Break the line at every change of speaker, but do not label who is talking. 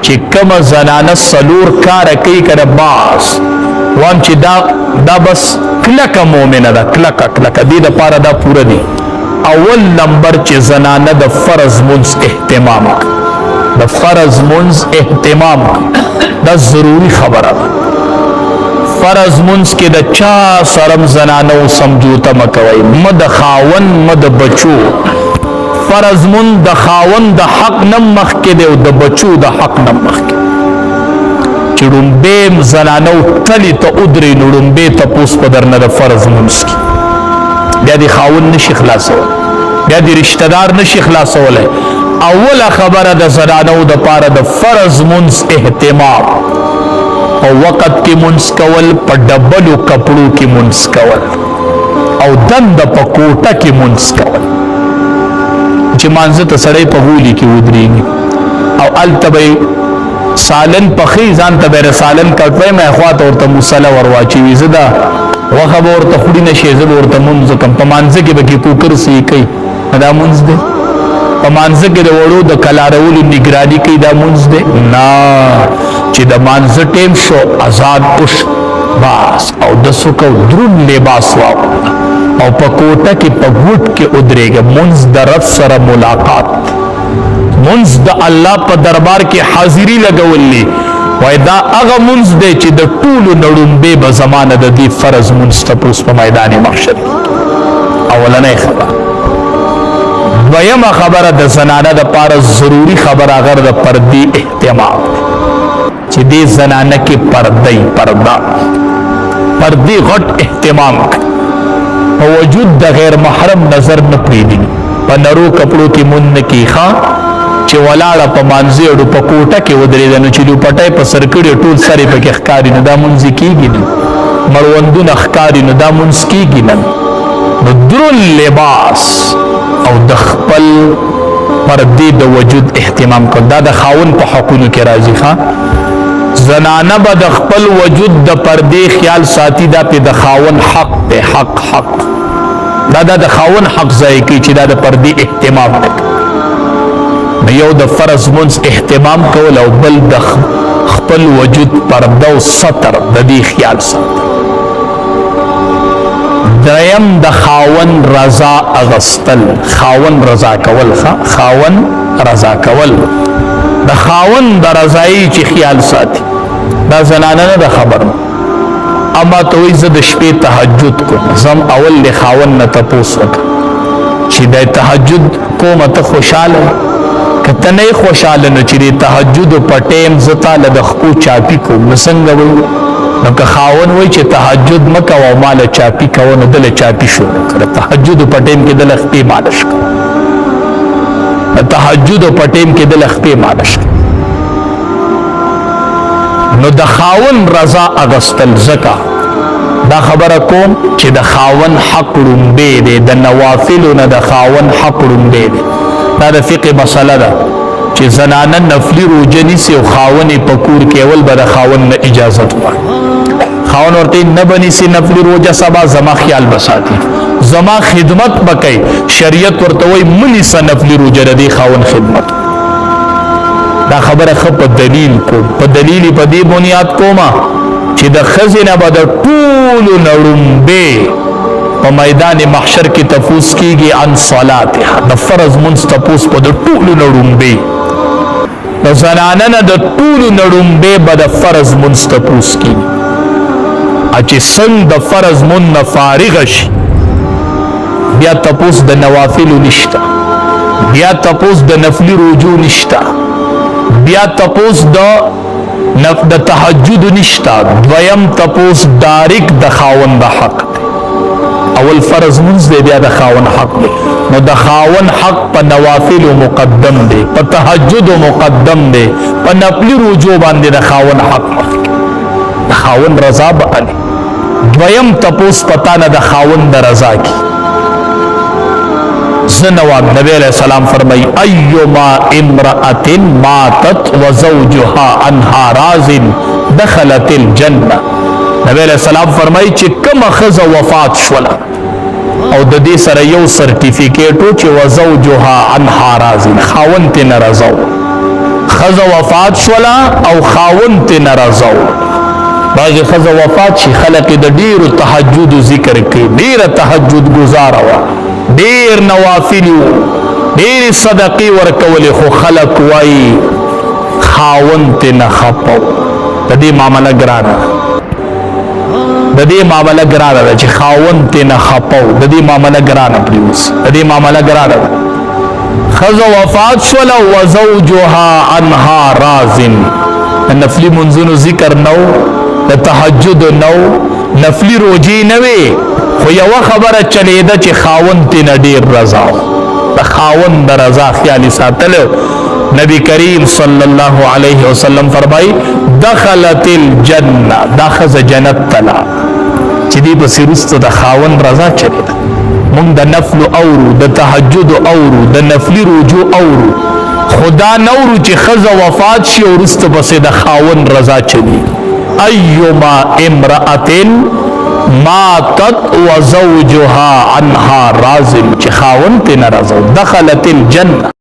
چې کوم زنانه سلور کار کوي کنه باس وان چې دا بس کلکه مؤمنه ده کلکه دې دپاره دا پوره دي اول نمبر چې زنانه د فرض منځ اهتمام د فرض منځ اهتمام دا ضروری خبره ده فرض منځ کې د چا سرم زنانو سمجوته مکوئ مد خاون مد بچو فرض منځ د خاون د حق نم مخ کې دی او د بچو د حق نم مخ کې چې ډومبې زنانو تلی ته ادرې نو ډومبې تپوس په درنه د فرض منځ کې بیا د خاون نشي خلاصولی بیا د رشته دار نشي خلاصولی اوله خبره د زنانو د پاره د فرض منځ اهتمام په وقت کې منځ کول په ډبلو کپړو کې منځ کول او دنده په کوټه کې منځ کول چې مانځه ته سړی په غولي کې ودرېږي او هلته به سالن پخې ځان ته به سالن کټوی مې خواته ورته مصله ور واچوي زه دا غوښه به ورته خوري نه شي زه به ورته مونځ کوم په مانځه کې به کې کوکر سې کوي دا مونځ دی په مانځه کې د وړو د کلارولو نګراني کوي دا مونځ دی نه چې د مانځه ټیم شو آزاد اوش باس او د سکو درون لباس واغونده او په کوټه کې په ګوټ کې ودرېږه مونځ د رب سره ملاقات منځ د الله په دربار کې حاضری لګولې وای دا هغه منځ دی چې د ټولو نړومبې به زمانه د دې فرض منځ تپوس په میدان محشر اولنۍ خبره دویمه خبره د زنانه د پاره ضروری خبره هغه د پردې اهتمام چې دې زنانه کې پردې غټ اهتمام په وجود د غیر محرم نظر نه پریږدي په نرو کپړو کې مون نه کیخا چې ولاړه په مانځي او په کوټه کې ودرېده نو چې دوپټی په سر کړي ټول سر یې پکې ښکاري نو دا مونځ کېږي نه مړوندونه ښکاري نو دا مونځ کېږي نه نو درون لباس او د خپل پردې د وجود اهتمام کول دا د خاون په حقونو کې راځي ښه زنانه به د خپل وجود د پردې خیال ساتي دا په د خاون حق دی حق دا د خاون حق ځای کوي چې دا د پردې اهتمام وکړي یو د فرض منځ اهتمام کول او بل د خپل وجود پرده او ستر د دې خیال ساتل دریم د خاون رضا اغستل خاون رضا کول د خاون د رضایي چې خیال ساتي دا زنانه نه د خبر اما توی زه د شپې تهجد کوم زم اول له خاون نه تپوس وکړه چې د تهجد کوم ته خوشاله کته نه خوشاله نه چې د تهجد په ټیم زتا له د خپو چاپی کوم څنګه وای نو که خاون وای چې تهجد مکه او مال چاپی کوو نو دل چاپی شو کړه تهجد په ټیم کې د لخپې مالش تهجد په ټیم کې د لخپې مالش نو د خاون رضا اغستل زکا دا خبره کوم چې د خاون حق لومبې دی د نوافلو نه د خاون حق لومبې دی دا د فقه مسله ده چې زنانه نفلی روزه نیسي او خاون په کور کې اول به د خاون نه اجازه وغواړي خاون ورته نه بنیسي نفلی روزه سبا زما خیال بساتي زما خدمت بکای شریعت ورته وای منی سه نفلی روزه د خاون خدمت دا خبره خو په دلیل کو په دلیل په دې بنیاد کومه چې د خزینه به د ټولو نړومبې په میدان محشر کې تفوس کیږي عن صلاتها د فرض منځ تپوس په د ټولو نړومبې د زنانه نه د ټولو نړومبې به د فرض منځ تپوس کیږي چې څنګه د فرض منځ نه فارغ شي بیا تپوس د نوافلو نشته بیا تپوس د نفلی روجو نشته بیا تپوس د تهجد نشتا دویم تپوس دارک د خاون د حق دی اول فرض منځ دی بیا د خاون حق دی نو د خاون حق په نوافل مقدم دی په تهجد مقدم دی په نفلی رجوع باندې د خاون حق د خاون رضا به دویم تپوس پتا نه د خاون د رضا کی زنواب نبی علیہ السلام فرمائی ایما امرأت ماتت وزوجها عنها راض دخلت الجنہ نبی علیہ السلام فرمائی چې کوم خزه وفات شوله او د دې سره یو سرټیفیکیټ چې وزوجها عنها راض خاوند ته ناراضو خزه وفات شولا او خاون ته ناراضو باغه خزه وفات شي خلق د ډیر تهجد ذکر کوي ډیر تهجد گزار وا ډیر نوافل ډیر صدقې ورکول خو خلق وای خاون ته نه خپو د دې معاملې ګرانه د دې معاملې ګرانه چې خاون ته نه خپو د دې معاملې ګرانه پریوس د دې معاملې ګرانه خزه وفات شول او زوجها عنها رازن نفلی منزونو ذکر نو د تهجد نو نفلی روجی نوي خو یو خبره چلیده چې خاون ته نه ډیر رضا د خاون د رضا خیال ساتل نبی کریم صلی الله علیه وسلم فرمای دخلت الجنه داخذ جنت تلا چې دی په سرست د خاون رضا چلیده مونږ د نفل اورو د تهجد اورو د نفلی رجوع اورو خدا نورو چې خزه وفات شي او رست بس د خاون رضا چلی ایما امرأة ماتت وزوجها عنها راض چې خاون ته ناراض دخلت الجنه